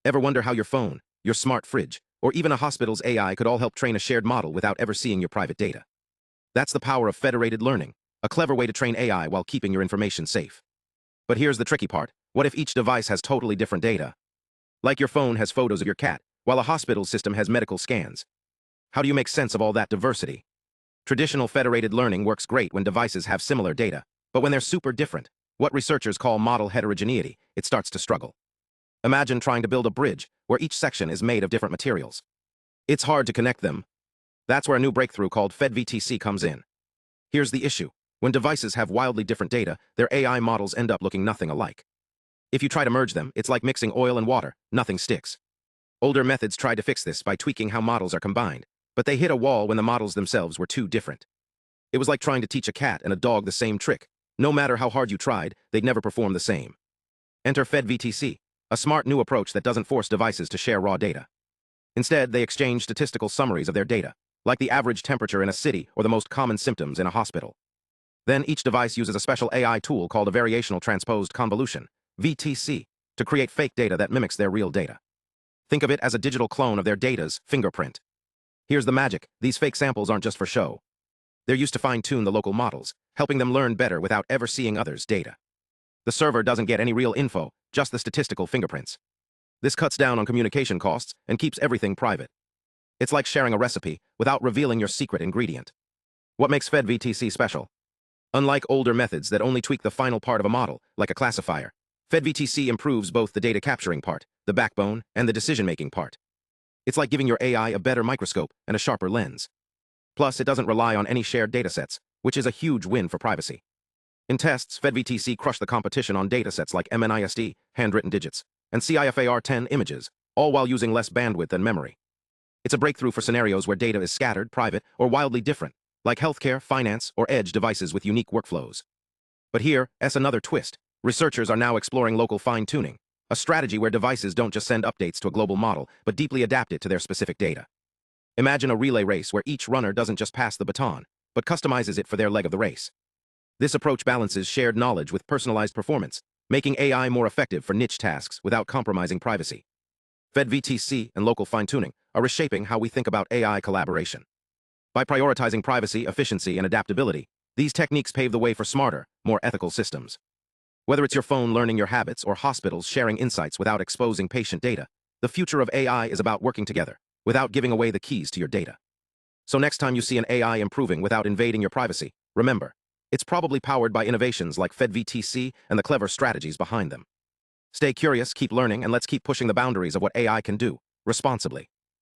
Ever wonder how your phone, your smart fridge, or even a hospital's AI could all help train a shared model without ever seeing your private data? That's the power of federated learning, a clever way to train AI while keeping your information safe. But here's the tricky part. What if each device has totally different data? Like your phone has photos of your cat, while a hospital system has medical scans. How do you make sense of all that diversity? Traditional federated learning works great when devices have similar data, but when they're super different, what researchers call model heterogeneity, it starts to struggle. Imagine trying to build a bridge where each section is made of different materials. It's hard to connect them. That's where a new breakthrough called FedVTC comes in. Here's the issue. When devices have wildly different data, their AI models end up looking nothing alike. If you try to merge them, it's like mixing oil and water, nothing sticks. Older methods tried to fix this by tweaking how models are combined, but they hit a wall when the models themselves were too different. It was like trying to teach a cat and a dog the same trick. No matter how hard you tried, they'd never perform the same. Enter FedVTC, a smart new approach that doesn't force devices to share raw data. Instead, they exchange statistical summaries of their data, like the average temperature in a city or the most common symptoms in a hospital. Then each device uses a special AI tool called a Variational Transposed Convolution, VTC, to create fake data that mimics their real data. Think of it as a digital clone of their data's fingerprint. Here's the magic. These fake samples aren't just for show. They're used to fine-tune the local models, helping them learn better without ever seeing others' data. The server doesn't get any real info, just the statistical fingerprints. This cuts down on communication costs and keeps everything private. It's like sharing a recipe without revealing your secret ingredient. What makes FedVTC special? Unlike older methods that only tweak the final part of a model, like a classifier, FedVTC improves both the data capturing part, the backbone, and the decision-making part. It's like giving your AI a better microscope and a sharper lens. Plus, it doesn't rely on any shared datasets, which is a huge win for privacy. In tests, FedVTC crushed the competition on datasets like MNIST, handwritten digits, and CIFAR10 images, all while using less bandwidth and memory. It's a breakthrough for scenarios where data is scattered, private, or wildly different, like healthcare, finance, or edge devices with unique workflows. But here's another twist. Researchers are now exploring local fine-tuning, a strategy where devices don't just send updates to a global model, but deeply adapt it to their specific data. Imagine a relay race where each runner doesn't just pass the baton, but customizes it for their leg of the race. This approach balances shared knowledge with personalized performance, making AI more effective for niche tasks without compromising privacy. FedVTC and local fine-tuning are reshaping how we think about AI collaboration. By prioritizing privacy, efficiency, and adaptability, these techniques pave the way for smarter, more ethical systems. Whether it's your phone learning your habits or hospitals sharing insights without exposing patient data, the future of AI is about working together, without giving away the keys to your data. So next time you see an AI improving without invading your privacy, remember, it's probably powered by innovations like FedVTC and the clever strategies behind them. Stay curious, keep learning, and let's keep pushing the boundaries of what AI can do, responsibly.